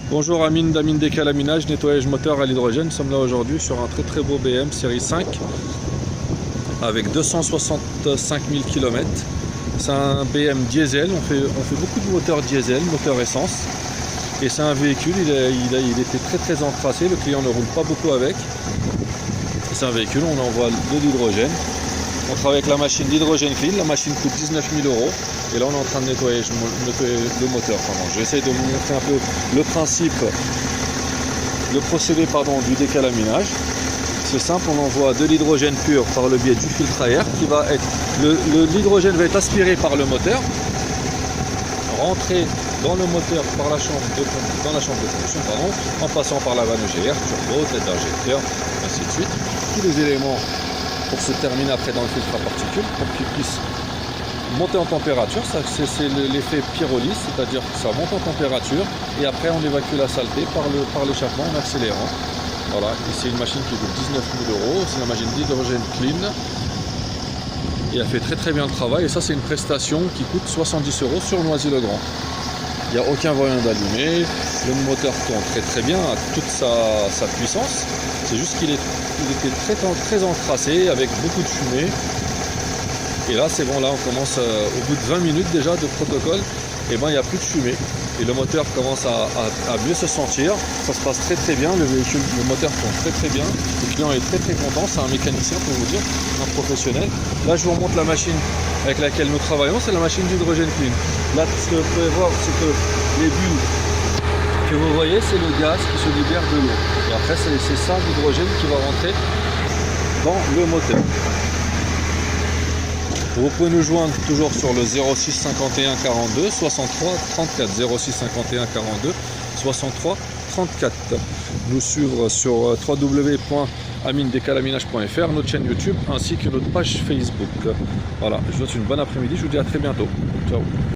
Bonjour Amine d'Amine Décalaminage, nettoyage moteur à l'hydrogène. Nous sommes là aujourd'hui sur un très beau BM série 5 avec 265 000 km. C'est un BM diesel, on fait beaucoup de moteurs diesel, moteur essence. Et c'est un véhicule, il était très encrassé, le client ne roule pas beaucoup avec. C'est un véhicule, on envoie de l'hydrogène. On travaille avec la machine d'hydrogène clean, la machine coûte 19 000 €. Et là on est en train de nettoyer le moteur. Je vais essayer de vous montrer un peu le principe, le procédé du décalaminage. C'est simple, on envoie de l'hydrogène pur par le biais du filtre à air qui va être. L'hydrogène va être aspiré par le moteur, rentré dans le moteur par la chambre de combustion, en passant par la vanne EGR, turbo, tête d'injecteur, ainsi de suite. Tous les éléments pour se terminer après dans le filtre à particules pour qu'il puisse monter en température. C'est l'effet pyrolyse, c'est-à-dire que ça monte en température et après on évacue la saleté par l'échappement en accélérant. Voilà, et c'est une machine qui coûte 19 000 €, c'est la machine d'hydrogène clean et elle fait très bien le travail. Et ça, c'est une prestation qui coûte 70 € sur Noisy-le-Grand. Il n'y a aucun moyen d'allumer, le moteur tourne très bien à toute sa puissance. C'est juste qu'il était très encrassé avec beaucoup de fumée. Et là c'est bon, là on commence au bout de 20 minutes déjà de protocole, et il n'y a plus de fumée. Et le moteur commence à mieux se sentir. Ça se passe très bien, le moteur tourne très bien. Le client est très content, c'est un mécanicien pour vous dire, un professionnel. Là je vous remonte la machine avec laquelle nous travaillons, c'est la machine d'hydrogène clean. Là ce que vous pouvez voir, c'est que les bulles que vous voyez, c'est le gaz qui se libère de l'eau. Et après c'est ça l'hydrogène qui va rentrer dans le moteur. Vous pouvez nous joindre toujours sur le 06 51 42 63 34, 06 51 42 63 34. Nous suivre sur www.aminedecalaminage.fr, notre chaîne YouTube ainsi que notre page Facebook. Voilà, je vous souhaite une bonne après-midi, je vous dis à très bientôt. Ciao.